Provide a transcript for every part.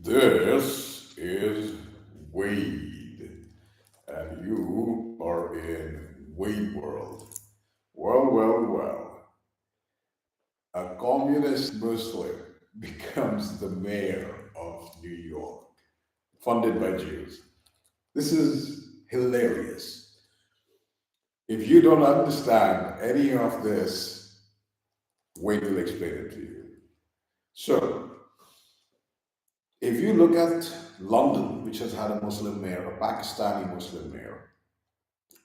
This is Wade, and you are in Wade World. Well. A communist Muslim becomes the mayor of New York, funded by Jews. This is hilarious. If you don't understand any of this, Wade will explain it to you. So, if you look at London, which has had a Muslim mayor, a Pakistani Muslim mayor,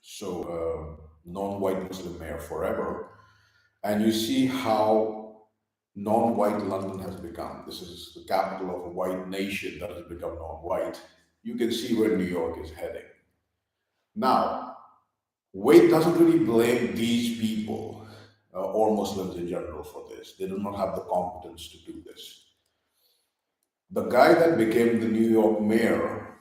so non-white Muslim mayor forever, and you see how non-white London has become. This is the capital of a white nation that has become non-white. You can see where New York is heading. Now, Wade doesn't really blame these people or Muslims in general for this. They do not have the competence to do this. The guy that became the New York mayor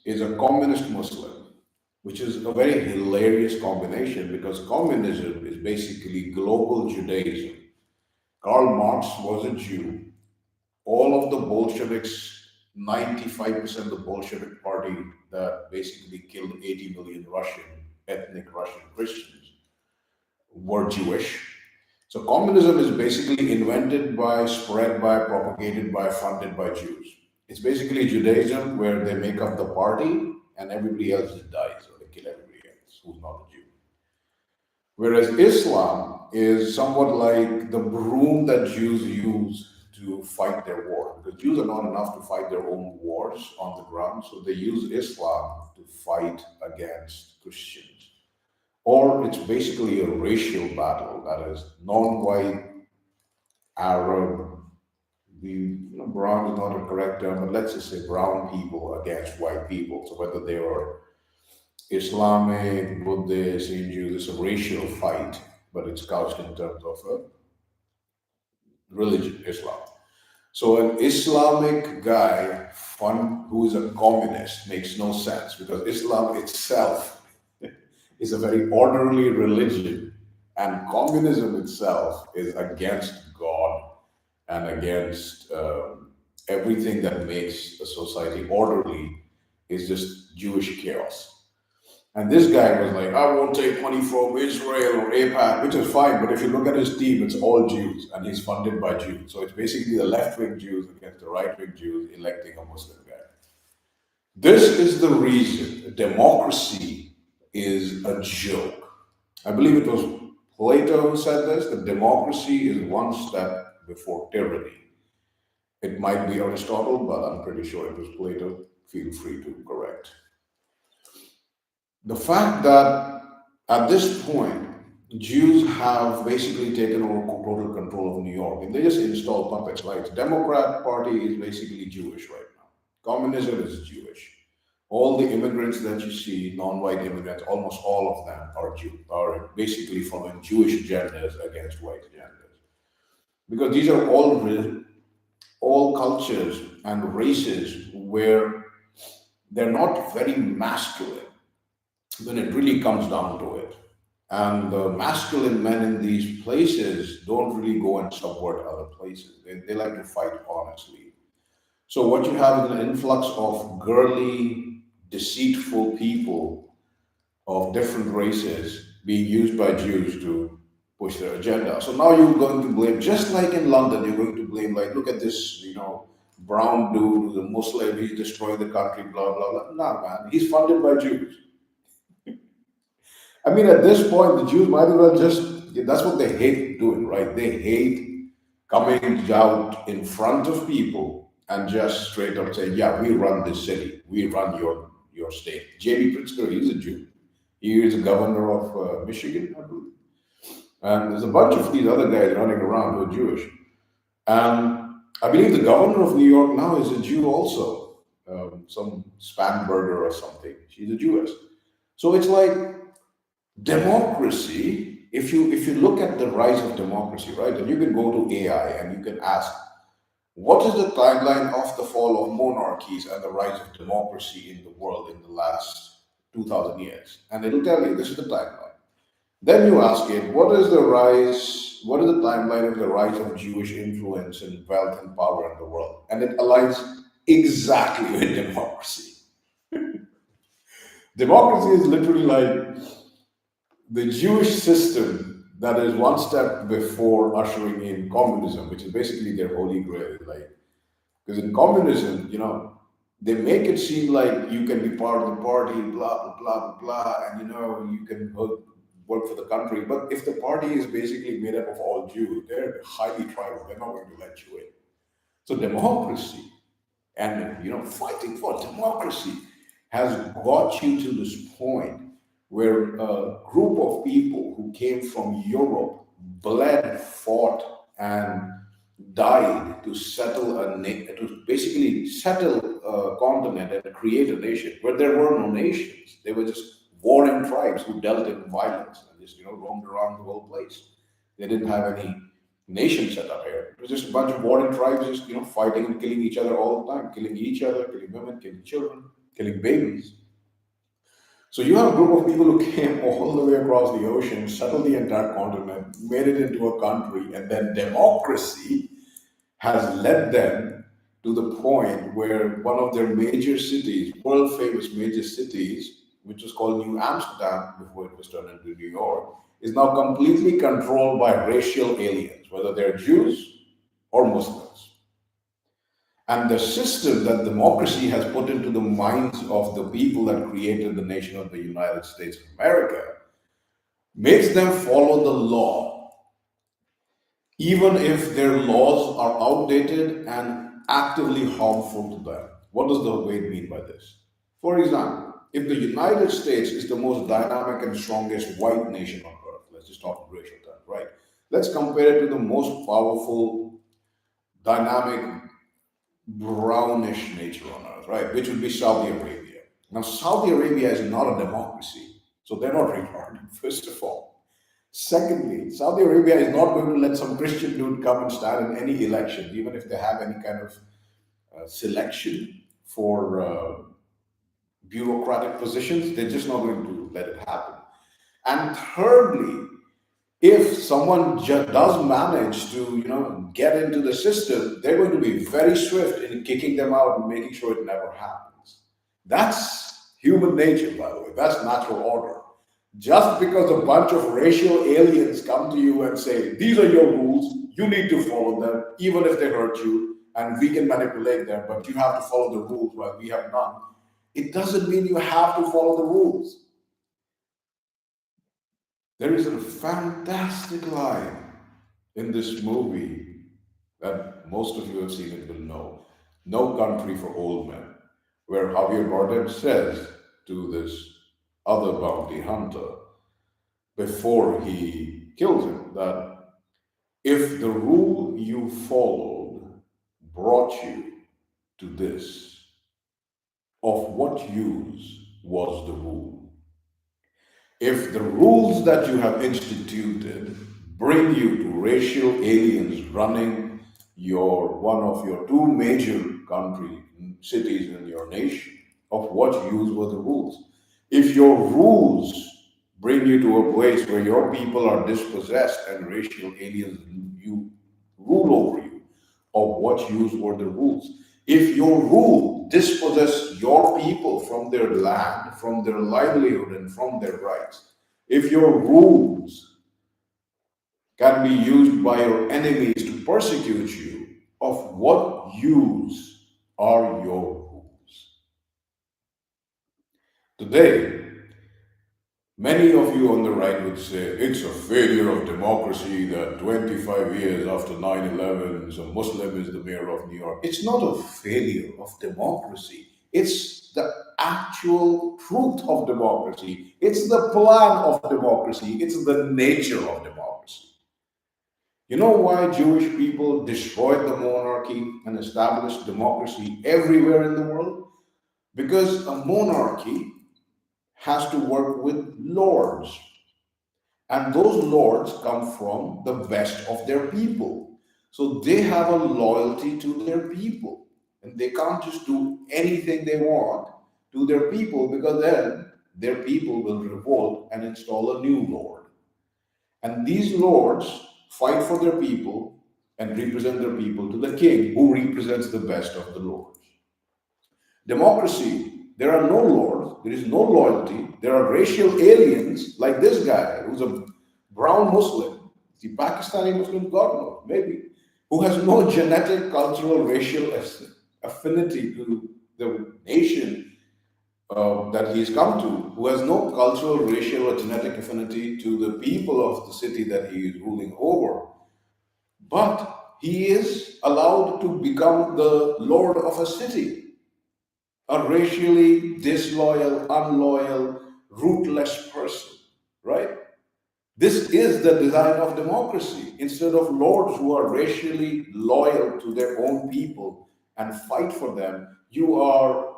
is a communist Muslim, which is a very hilarious combination because communism is basically global Judaism. Karl Marx was a Jew. All of the Bolsheviks, 95% of the Bolshevik party that basically killed 80 million ethnic Russian Christians, were Jewish. So communism is basically invented by, spread by, propagated by, funded by Jews. It's basically Judaism where they make up the party and everybody else just dies or they kill everybody else who's not a Jew. Whereas Islam is somewhat like the broom that Jews use to fight their war. Because Jews are not enough to fight their own wars on the ground, so they use Islam to fight against Christians. Or it's basically a racial battle, that is, non-white, Arab, brown is not a correct term, but let's just say brown people against white people. So whether they are Islamic, Buddhist, Hindu, it's a racial fight, but it's couched in terms of religion, Islam. So an Islamic guy who is a communist makes no sense because Islam itself is a very orderly religion, and communism itself is against God and against everything that makes a society orderly. Is just Jewish chaos. And this guy was like, I won't take money from Israel or APAC, which is fine. But if you look at his team, it's all Jews and he's funded by Jews. So it's basically the left wing Jews against the right wing Jews electing a Muslim guy. This is the reason democracy is a joke. I believe it was Plato who said this, that democracy is one step before tyranny. It might be Aristotle, but I'm pretty sure it was Plato. Feel free to correct. The fact that at this point, Jews have basically taken over total control of New York and they just install puppets, right? Democrat Party is basically Jewish right now. Communism is Jewish. All the immigrants that you see, non-white immigrants, almost all of them are basically following Jewish agendas against white agendas. Because these are all cultures and races where they're not very masculine when it really comes down to it. And the masculine men in these places don't really go and subvert other places. They like to fight honestly. So what you have is an influx of girly, deceitful people of different races being used by Jews to push their agenda. So now you're going to blame, just like in London, you're going to blame, like, look at this, brown dude who's a Muslim, he's destroying the country, blah, blah, blah. Nah, man, he's funded by Jews. I mean, at this point, the Jews might as well that's what they hate doing, right? They hate coming out in front of people and just straight up saying, yeah, we run this city, we run your state. J.B. Pritzker, he's a Jew. He is the governor of Michigan, I believe. And there's a bunch of these other guys running around who are Jewish. And I believe the governor of New York now is a Jew also, some Spanberger or something. She's a Jewess. So it's like, democracy, if you look at the rise of democracy, right, and you can go to AI and you can ask, what is the timeline of the fall of monarchies and the rise of democracy in the world in the last 2000 years? And it'll tell you this is the timeline. Then you ask it, what is the timeline of the rise of Jewish influence and wealth and power in the world? And it aligns exactly with democracy. Democracy is literally like the Jewish system that is one step before ushering in communism, which is basically their holy grail. Like, because in communism, they make it seem like you can be part of the party, blah, blah, blah, blah, blah, and you can work for the country. But if the party is basically made up of all Jews, they're highly tribal. They're not going to let you in. So democracy and fighting for democracy has got you to this point where a group of people who came from Europe bled, fought, and died to settle to basically settle a continent and create a nation where there were no nations. They were just warring tribes who dealt in violence and just roamed around the whole place. They didn't have any nation set up here. It was just a bunch of warring tribes just fighting and killing each other all the time, killing each other, killing women, killing children, killing babies. So you have a group of people who came all the way across the ocean, settled the entire continent, made it into a country, and then democracy has led them to the point where one of their major cities, world famous major cities, which was called New Amsterdam before it was turned into New York, is now completely controlled by racial aliens, whether they're Jews or Muslims. And the system that democracy has put into the minds of the people that created the nation of the United States of America makes them follow the law, even if their laws are outdated and actively harmful to them. What does the WAYDE mean by this? For example, if the United States is the most dynamic and strongest white nation on earth, let's just talk in racial terms, right? Let's compare it to the most powerful, dynamic, brownish nature on earth, right? Which would be Saudi Arabia. Now, Saudi Arabia is not a democracy, so they're not retarded, first of all. Secondly, Saudi Arabia is not going to let some Christian dude come and stand in any election, even if they have any kind of selection for bureaucratic positions. They're just not going to let it happen. And thirdly, if someone does manage to, get into the system, they're going to be very swift in kicking them out and making sure it never happens. That's human nature, by the way. That's natural order. Just because a bunch of racial aliens come to you and say, these are your rules, you need to follow them, even if they hurt you, and we can manipulate them, but you have to follow the rules while we have none. It doesn't mean you have to follow the rules. There is a fantastic line in this movie that most of you have seen it will know. No Country for Old Men, where Javier Bardem says to this other bounty hunter before he kills him that if the rule you followed brought you to this, of what use was the rule? If the rules that you have instituted bring you to racial aliens running one of your two major country cities in your nation, of what use were the rules? If your rules bring you to a place where your people are dispossessed and racial aliens you rule over you, of what use were the rules? If your rule dispossess your people from their land, from their livelihood, and from their rights, if your rules can be used by your enemies to persecute you, of what use are your rules? Today, many of you on the right would say it's a failure of democracy that 25 years after 9/11, a Muslim is the mayor of New York. It's not a failure of democracy. It's the actual truth of democracy. It's the plan of democracy. It's the nature of democracy. You know why Jewish people destroyed the monarchy and established democracy everywhere in the world? Because a monarchy has to work with lords. And those lords come from the best of their people. So they have a loyalty to their people. And they can't just do anything they want to their people because then their people will revolt and install a new lord. And these lords fight for their people and represent their people to the king, who represents the best of the lords. Democracy, there are no lords, there is no loyalty, there are racial aliens like this guy who's a brown Muslim, the Pakistani Muslim, God knows, maybe, who has no genetic, cultural, racial affinity to the nation that he's come to, who has no cultural, racial, or genetic affinity to the people of the city that he is ruling over. But he is allowed to become the lord of a city, a racially disloyal, unloyal, rootless person, right? This is the design of democracy. Instead of lords who are racially loyal to their own people and fight for them, you are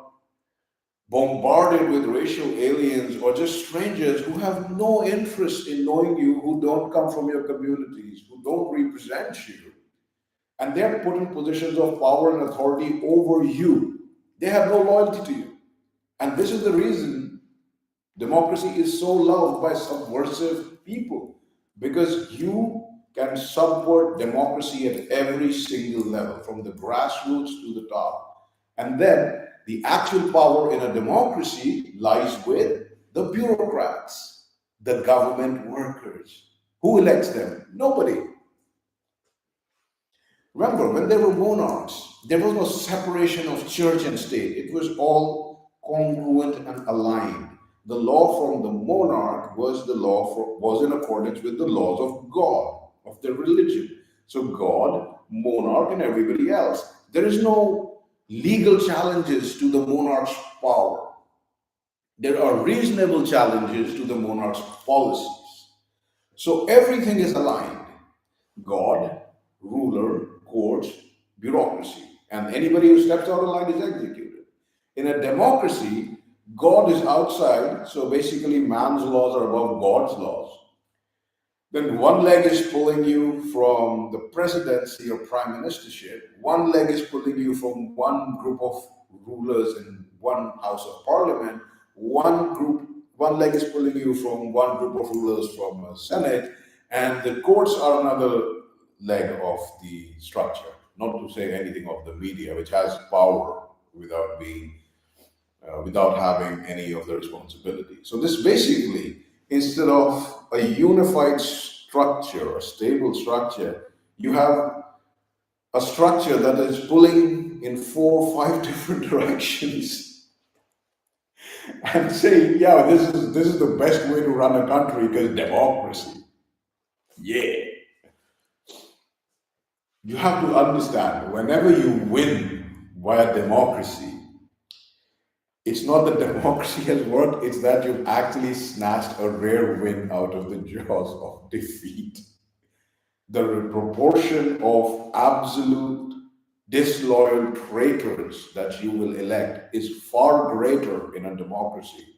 bombarded with racial aliens or just strangers who have no interest in knowing you, who don't come from your communities, who don't represent you. And they're put in positions of power and authority over you. They have no loyalty to you. And this is the reason democracy is so loved by subversive people, because you can subvert democracy at every single level, from the grassroots to the top. And then the actual power in a democracy lies with the bureaucrats, the government workers. Who elects them? Nobody. Remember, when there were monarchs, there was no separation of church and state. It was all congruent and aligned. The law from the monarch was in accordance with the laws of God, of their religion. So God, monarch, and everybody else. There is no legal challenges to the monarch's power. There are reasonable challenges to the monarch's policies. So everything is aligned. God, ruler, courts, bureaucracy. And anybody who steps out of line is executed. In a democracy, God is outside, so basically man's laws are above God's laws. Then one leg is pulling you from the presidency or prime ministership, one leg is pulling you from one group of rulers in one house of parliament, one leg is pulling you from one group of rulers from a senate, and the courts are another leg of the structure. Not to say anything of the media, which has power without having any of the responsibility. So this basically, instead of a unified structure, a stable structure, you have a structure that is pulling in 4 or 5 different directions and saying, yeah, this is the best way to run a country because democracy. Yeah. You have to understand, whenever you win via democracy, it's not that democracy has worked, it's that you've actually snatched a rare win out of the jaws of defeat. The proportion of absolute disloyal traitors that you will elect is far greater in a democracy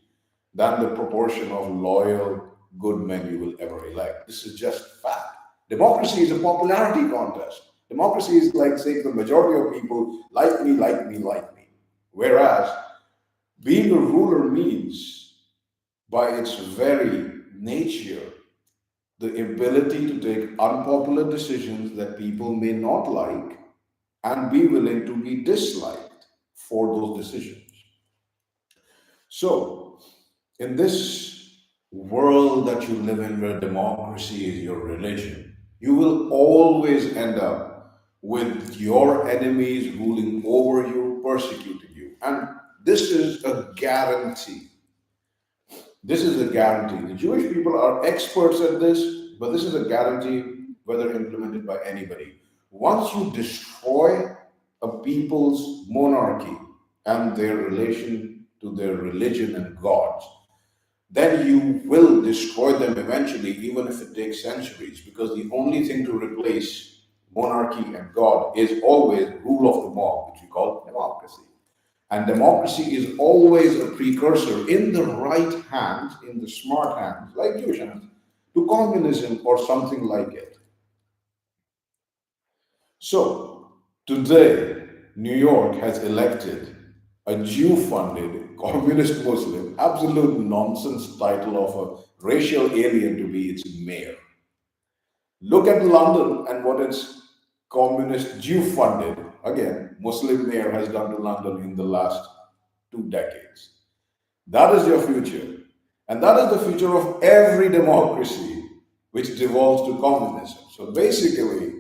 than the proportion of loyal, good men you will ever elect. This is just fact. Democracy is a popularity contest. Democracy is like saying the majority of people like me, like me, like me. Whereas being a ruler means, by its very nature, the ability to take unpopular decisions that people may not like and be willing to be disliked for those decisions. So, in this world that you live in where democracy is your religion, you will always end up with your enemies ruling over you, persecuting you. And this is a guarantee. This is a guarantee. The Jewish people are experts at this, but this is a guarantee whether implemented by anybody. Once you destroy a people's monarchy and their relation to their religion and gods, then you will destroy them eventually, even if it takes centuries, because the only thing to replace monarchy and God is always rule of the mob, which we call democracy. And democracy is always a precursor in the right hands, in the smart hands, like Jewish hands, to communism or something like it. So, today, New York has elected a Jew funded communist Muslim, absolute nonsense title of a racial alien to be its mayor. Look at London and what its communist Jew funded, again, Muslim mayor has done to London in the last 2 decades. That is your future. And that is the future of every democracy which devolves to communism. So basically,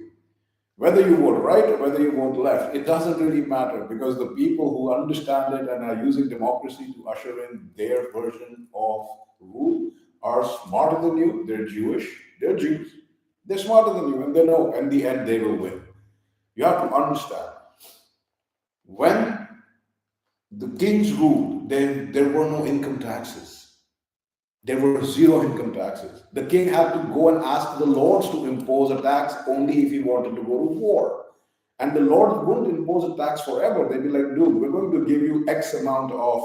whether you vote right or whether you vote left, it doesn't really matter because the people who understand it and are using democracy to usher in their version of rule are smarter than you. They're Jewish. They're Jews. They're smarter than you and they know in the end they will win. You have to understand when the kings ruled, there were no income taxes. There were zero income taxes. The king had to go and ask the lords to impose a tax only if he wanted to go to war. And the lords wouldn't impose a tax forever. They'd be like, dude, we're going to give you X amount of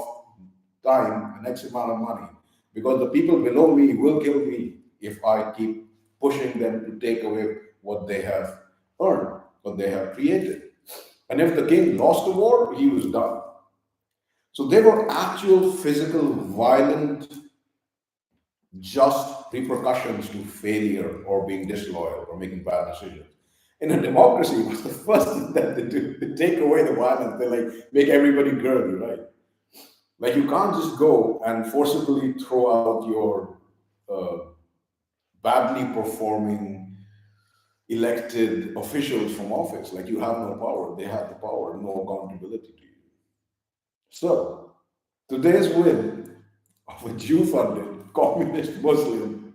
time and X amount of money because the people below me will kill me if I keep pushing them to take away what they have earned, what they have created. And if the king lost the war, he was done. So there were actual physical, violent, just repercussions to failure or being disloyal or making bad decisions. In a democracy, what's the first thing that they do? They take away the violence. They like make everybody girly, right? Like you can't just go and forcibly throw out your uh, badly performing elected officials from office. Like you have no power. They have the power, no accountability to you. So today's win of a Jew-funded communist Muslim,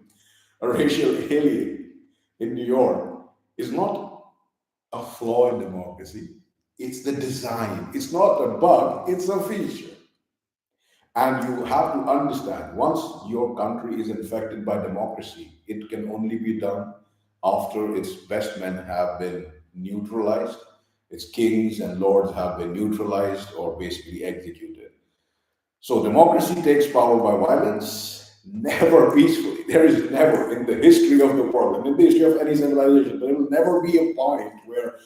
a racial alien in New York, is not a flaw in democracy. It's the design. It's not a bug, it's a feature. And you have to understand once your country is infected by democracy, it can only be done after its best men have been neutralized, its kings and lords have been neutralized or basically executed. So democracy takes power by violence, never peacefully. There is never in the history of the world, and in the history of any civilization, there will never be a point where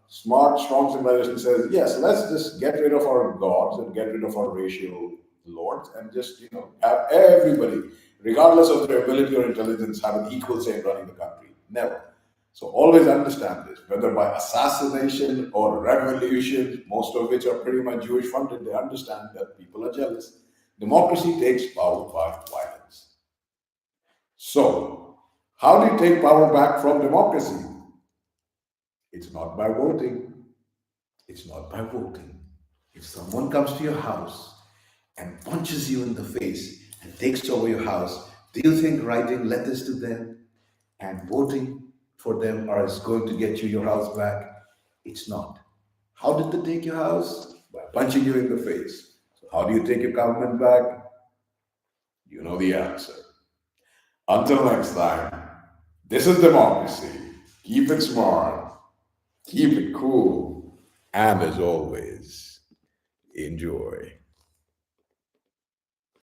smart, strong civilization says, yes, let's just get rid of our gods and get rid of our racial lords and just, have everybody, regardless of their ability or intelligence, have an equal say in running the country. Never. So always understand this, whether by assassination or revolution, most of which are pretty much Jewish funded, they understand that people are jealous. Democracy takes power by violence. So, how do you take power back from democracy? It's not by voting. It's not by voting. If someone comes to your house and punches you in the face and takes over your house, do you think writing letters to them and voting for them is going to get you your house back? It's not. How did they take your house? By punching you in the face. So how do you take your government back? You know the answer. Until next time, this is democracy. Keep it smart, keep it cool, and as always, enjoy.